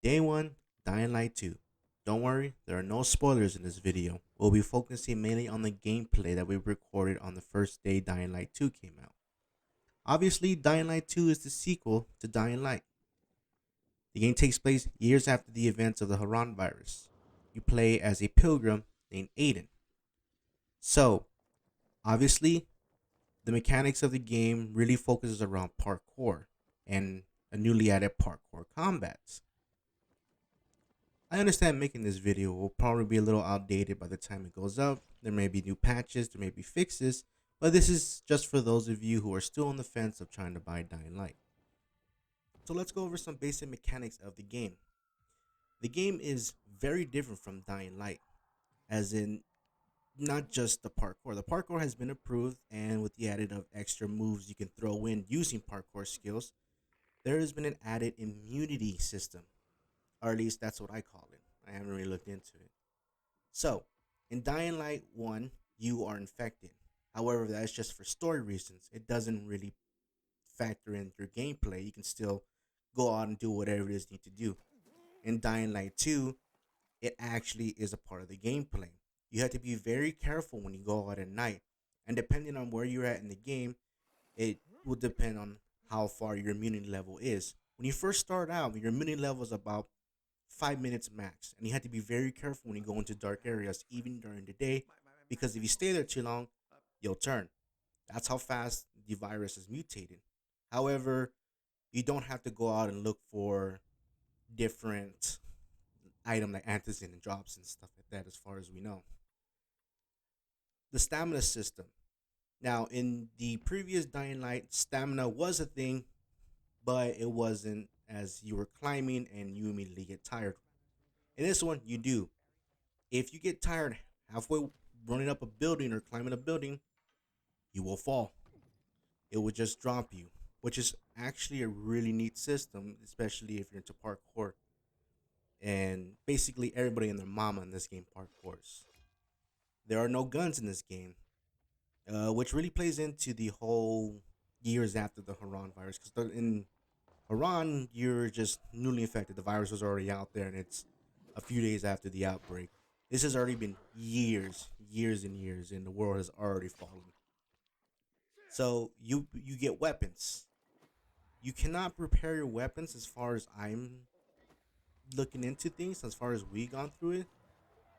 Day 1, Dying Light 2. Don't worry, there are no spoilers in this video. We'll be focusing mainly on the gameplay that we recorded on the first day Dying Light 2 came out. Obviously, Dying Light 2 is the sequel to Dying Light. The game takes place years after the events of the Haran virus. You play as a pilgrim named Aiden. So, obviously, the mechanics of the game really focuses around parkour and a newly added parkour combats. I understand making this video will probably be a little outdated by the time it goes up. There may be new patches, there may be fixes, but this is just for those of you who are still on the fence of trying to buy Dying Light. So let's go over some basic mechanics of the game. The game is very different from Dying Light, as in not just the parkour. The parkour has been improved, and with the added of extra moves you can throw in using parkour skills, there has been an added immunity system, or at least that's what I call it. I haven't really looked into it. So, in Dying Light 1, you are infected. However, that's just for story reasons. It doesn't really factor in your gameplay. You can still go out and do whatever it is you need to do. In Dying Light 2, it actually is a part of the gameplay. You have to be very careful when you go out at night. And depending on where you're at in the game, it will depend on how far your immunity level is. When you first start out, your immunity level is about 5 minutes max, and you have to be very careful when you go into dark areas, even during the day, because if you stay there too long, you'll turn. That's how fast the virus is mutating. However, you don't have to go out and look for different item like antigen and drops and stuff like that, as far as we know. The stamina system. Now, in the previous Dying Light, stamina was a thing, but it wasn't as you were climbing and you immediately get tired. In this one, you do. If you get tired halfway running up a building or climbing a building, you will fall. It will just drop you, which is actually a really neat system, especially if you're into parkour. And basically, everybody and their mama in this game parkours. There are no guns in this game, which really plays into the whole years after the Haran virus. Because in Haran, you're just newly infected. The virus was already out there, and it's a few days after the outbreak. This has already been years, years and years, and the world has already fallen. So you get weapons. You cannot prepare your weapons as far as I'm looking into things. As far as we gone through it,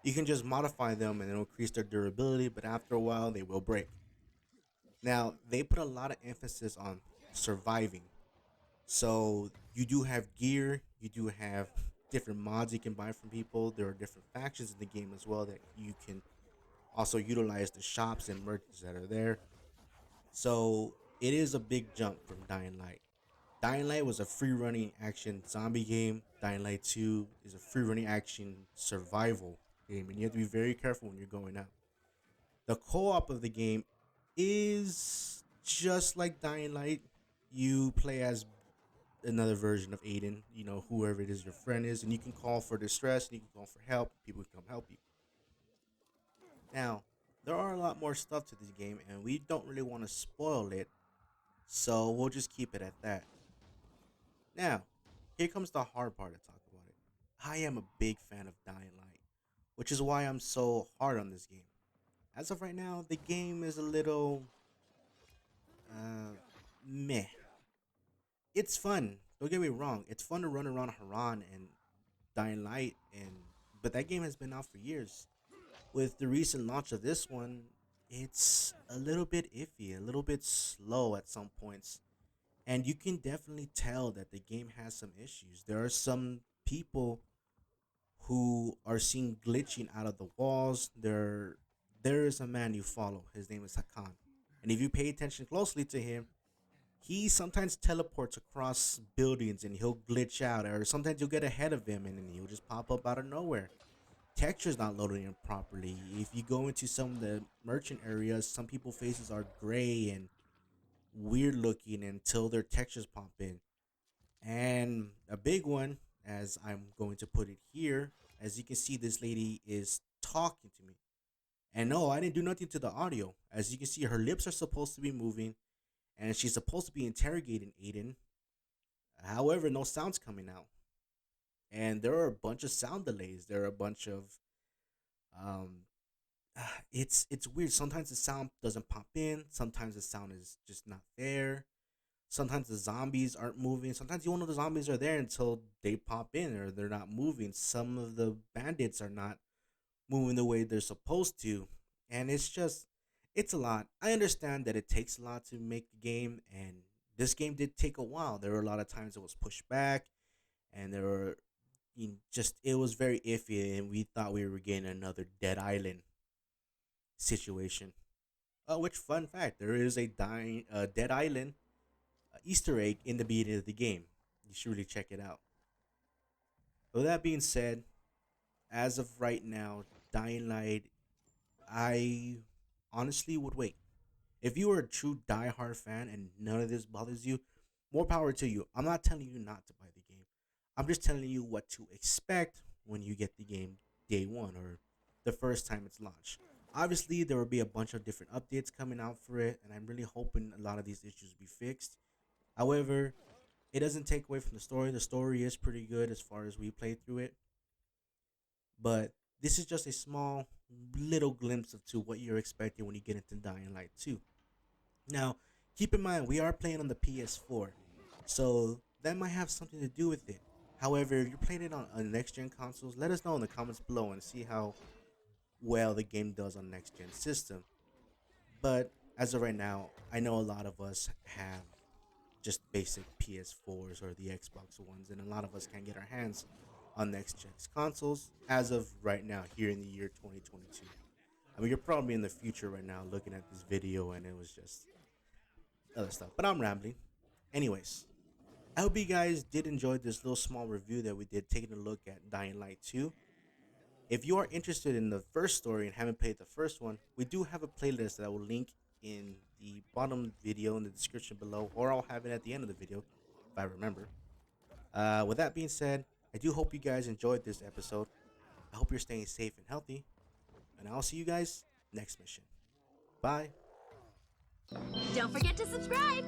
you can just modify them and it'll increase their durability. But after a while, they will break. Now they put a lot of emphasis on surviving. So you do have gear, you do have different mods you can buy from people. There are different factions in the game as well that you can also utilize the shops and merchants that are there. So it is a big jump from Dying Light. Dying Light was a free running action zombie game. Dying Light 2 is a free running action survival game, and you have to be very careful when you're going out. The co op of the game is just like Dying Light. You play as another version of Aiden, whoever it is your friend is, and you can call for distress and you can call for help. People can come help you. Now, there are a lot more stuff to this game, and we don't really want to spoil it, so we'll just keep it at that. Now, here comes the hard part to talk about it. I am a big fan of Dying Light, which is why I'm so hard on this game. As of right now, the game is a little uh, meh. It's fun. Don't get me wrong. It's fun to run around Haran and Dying Light, and but that game has been out for years. With the recent launch of this one, it's a little bit iffy, a little bit slow at some points, and you can definitely tell that the game has some issues. There are some people who are seen glitching out of the walls. There is a man you follow. His name is Hakan, and if you pay attention closely to him, he sometimes teleports across buildings and he'll glitch out, or sometimes you'll get ahead of him and then he'll just pop up out of nowhere. Texture's not loading in properly. If you go into some of the merchant areas, some people's faces are gray and weird looking until their textures pop in. And a big one, as I'm going to put it here, as you can see, this lady is talking to me. And no, I didn't do nothing to the audio. As you can see, her lips are supposed to be moving and she's supposed to be interrogating Aiden. However, no sounds coming out. and there are a bunch of sound delays. There are a bunch of um, it's weird. Sometimes the sound doesn't pop in. Sometimes the sound is just not there. Sometimes the zombies aren't moving. Sometimes you won't know the zombies are there until they pop in or they're not moving. Some of the bandits are not moving the way they're supposed to. And it's a lot. I understand that it takes a lot to make the game, and this game did take a while. There were a lot of times it was pushed back, and there were just it was very iffy, and we thought we were getting another Dead Island situation. Which fun fact, there is a Dead Island Easter egg in the beginning of the game. You should really check it out. With that being said, as of right now, Dying Light, I honestly would wait. If you are a true die-hard fan and none of this bothers you, more power to you. I'm not telling you not to buy the game. I'm just telling you what to expect when you get the game day one or the first time it's launched. Obviously, there will be a bunch of different updates coming out for it, and I'm really hoping a lot of these issues be fixed. However, it doesn't take away from the story. The story is pretty good as far as we play through it, but this is just a small little glimpse of to what you're expecting when you get into Dying Light 2. Now, keep in mind we are playing on the PS4, so that might have something to do with it. However, if you're playing it on next gen consoles, let us know in the comments below and see how well the game does on next gen system. But as of right now, I know a lot of us have just basic PS4s or the Xbox Ones, and a lot of us can't get our hands on next gen consoles as of right now here in the year 2022. I mean, you're probably in the future right now looking at this video and it was just other stuff, but I'm rambling. Anyways, I hope you guys did enjoy this little small review that we did taking a look at Dying Light 2. If you are interested in the first story and haven't played the first one, we do have a playlist that I will link in the bottom video in the description below, or I'll have it at the end of the video if I remember. With that being said, I do hope you guys enjoyed this episode. I hope you're staying safe and healthy, and I'll see you guys next mission. Bye. Don't forget to subscribe!